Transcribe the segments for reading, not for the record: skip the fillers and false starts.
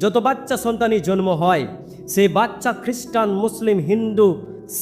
যত বাচ্চা সন্তানই জন্ম হয় সেই বাচ্চা খ্রিস্টান, মুসলিম, হিন্দু,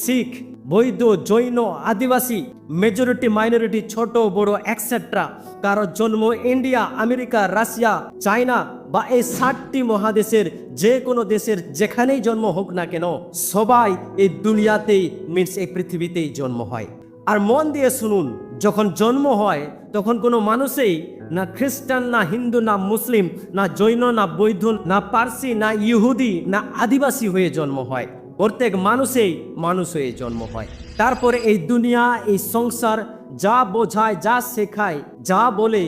শিখ, বৌদ্ধ, জৈন, আদিবাসী, মেজরিটি, মাইনরিটি, ছোট বড় এক্সেট্রা, কারো জন্ম ইন্ডিয়া, আমেরিকা, রাশিয়া, চায়না বা এই 60টি মহাদেশের যে কোনো দেশের যেখানেই জন্ম হোক না কেন, সবাই এই দুনিয়াতেই মিনস এই পৃথিবীতেই জন্ম হয়। আর মন দিয়ে শুনুন, যখন জন্ম হয় তখন কোনো মানুষেই না খ্রিস্টান, না হিন্দু, না মুসলিম, না জৈন, না বৌদ্ধ, না পার্সি, না ইহুদি, না আদিবাসী হয়ে জন্ম হয়। প্রত্যেক মানুষেই মানুষ হয়ে জন্ম হয়। তারপরে এই দুনিয়া, এই সংসার যা বোঝায়, যা শেখায়, যা বলে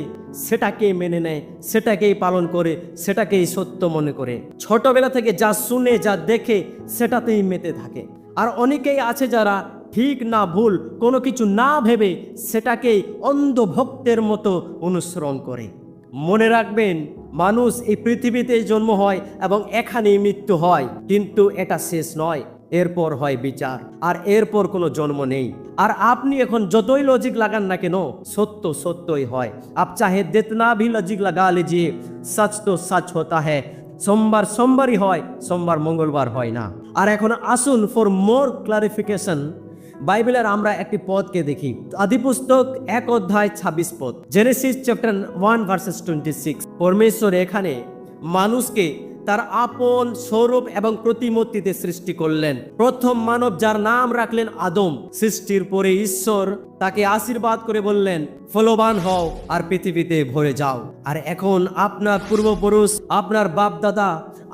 সেটাকে মেনে নেয়, সেটাকেই পালন করে, সেটাকেই সত্য মনে করে। ছোটবেলা থেকে যা শুনে, যা দেখে সেটাতেই মেতে থাকে। আর অনেকেই আছে যারা ঠিক না ভুল কোনো কিছু না ভেবে সেটাকেই অন্ধভক্তের মতো অনুসরণ করে। মনে রাখবেন, মানুষ এই পৃথিবীতে জন্ম হয় এবং এখানেই মৃত্যু হয়, কিন্তু এটা শেষ নয়। এরপর হয় বিচার, আর এরপর কোনো জন্ম নেই। আর আপনি এখন যতই লজিক লাগান না কেন, সত্য সত্যই হয়। আপ চাহে जितना भी लॉजिक लगा लीजिए, सच तो सच होता है। সোমবার সোমবারই হয়, সোমবার মঙ্গলবার হয় না। আর এখন আসুন ফর মোর ক্লারিফিকেশন বাইবেলের আমরা একটি পদকে দেখি। আদিপুস্তক 1 অধ্যায় 26 পদ, জেনেসিস চ্যাপ্টার 1 ভার্সেস 26। পরমেশ্বর এখানে মানুষকে তার আপন স্বরূপ এবং প্রতিমূর্তিতে সৃষ্টি করলেন। প্রথম মানব যার নাম রাখলেন আদম। সৃষ্টির পরে ঈশ্বর তাকে আশীর্বাদ করে বললেন, ফলবান হও আর পৃথিবীতে ভরে যাও। আর এখন আপনার পূর্বপুরুষ, আপনার বাপ দাদা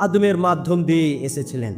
আদমের মাধ্যম দিয়ে এসেছিলেন।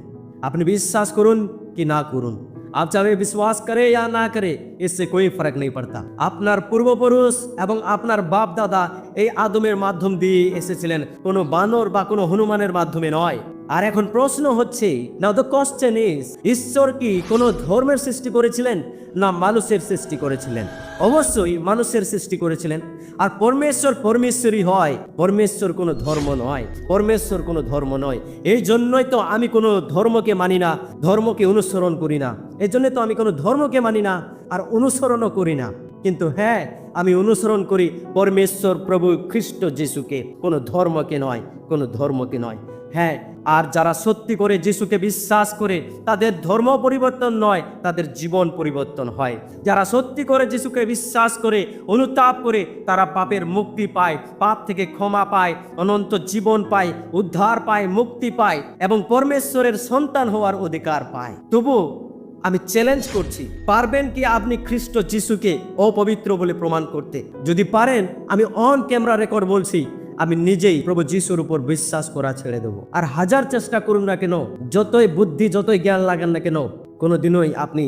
আপনি বিশ্বাস করুন কি না করুন, आप चाहे विश्वास करे या ना करे, इससे कोई फर्क नहीं पड़ता। আপনার পূর্বপুরুষ এবং আপনার বাপ দাদা এই আদমের মাধ্যম দিয়ে এসেছিলেন, কোনো বানর বা কোনো হনুমানের মাধ্যমে নয়। আর এখন প্রশ্ন হচ্ছে, নাও দ্য কোশ্চেন ইজ, ঈশ্বর কি কোনো ধর্মের সৃষ্টি করেছিলেন না মানুষের সৃষ্টি করেছিলেন? অবশ্যই মানুষের সৃষ্টি করেছিলেন। আর পরমেশ্বর পরমেশ্বরই হয়, পরমেশ্বর কোনো ধর্ম নয়, পরমেশ্বর কোনো ধর্ম নয়। এই জন্যই তো আমি কোনো ধর্মকে মানি না, ধর্মকে অনুসরণ করি না। এই জন্য তো আমি কোনো ধর্মকে মানি না আর অনুসরণও করি না। কিন্তু হ্যাঁ, আমি অনুসরণ করি পরমেশ্বর প্রভু খ্রিস্ট যিশুকে, কোনো ধর্মকে নয়, কোনো ধর্মকে নয়। হ্যাঁ, আর যারা সত্যি করে যিশুকে বিশ্বাস করে তাদের ধর্ম পরিবর্তন নয়, তাদের জীবন পরিবর্তন হয়। যারা সত্যি করে যিশুকে বিশ্বাস করে, অনুতাপ করে, তারা পাপের মুক্তি পায়, পাপ থেকে ক্ষমা পায়, অনন্ত জীবন পায়, উদ্ধার পায়, মুক্তি পায় এবং পরমেশ্বরের সন্তান হওয়ার অধিকার পায়। তবু আমি চ্যালেঞ্জ করছি, পারবেন কি আপনি খ্রিস্ট যিশুকে অপবিত্র বলে প্রমাণ করতে? যদি পারেন, আমি অন ক্যামেরা রেকর্ড বলছি, আমি নিজেই প্রভু যিশুর উপর বিশ্বাস করা ছেড়ে দেবো। আর হাজার চেষ্টা করুন না কেন, যতই বুদ্ধি, যতই জ্ঞান লাগান না কেন, কোনোদিনই আপনি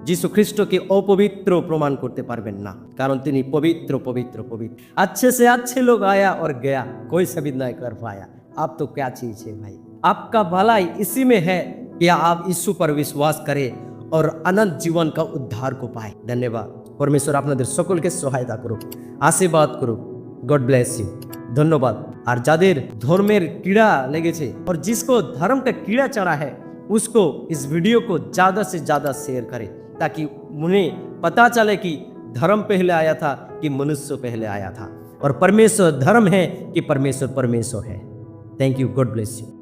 যিশু খ্রিস্টকে অপবিত্র প্রমাণ করতে পারবেন না, কারণ তিনি পবিত্র পবিত্র পবিত্র। अच्छे से अच्छे लोग आया और गया, कोई सभी नहीं कर पाया। आप तो क्या चीज है भाई? आपका भलाई इसी में है कि आप यीशु पर विश्वास करें और अनंत जीवन का उद्धार को पाए। धन्यवाद। परमेश्वर আপনাদের সকলকে সহায়তা করুক, আশীর্বাদ করুক। God bless you. धन्यवाद। और जादेर धर्मेर कीड़ा लेगेছে और जिसको धर्म का कीड़ा चढ़ा है, उसको इस वीडियो को ज़्यादा से ज़्यादा शेयर करें, ताकि उन्हें पता चले कि धर्म पहले आया था कि मनुष्य पहले आया था, और परमेश्वर धर्म है कि परमेश्वर परमेश्वर है। Thank you. God bless you.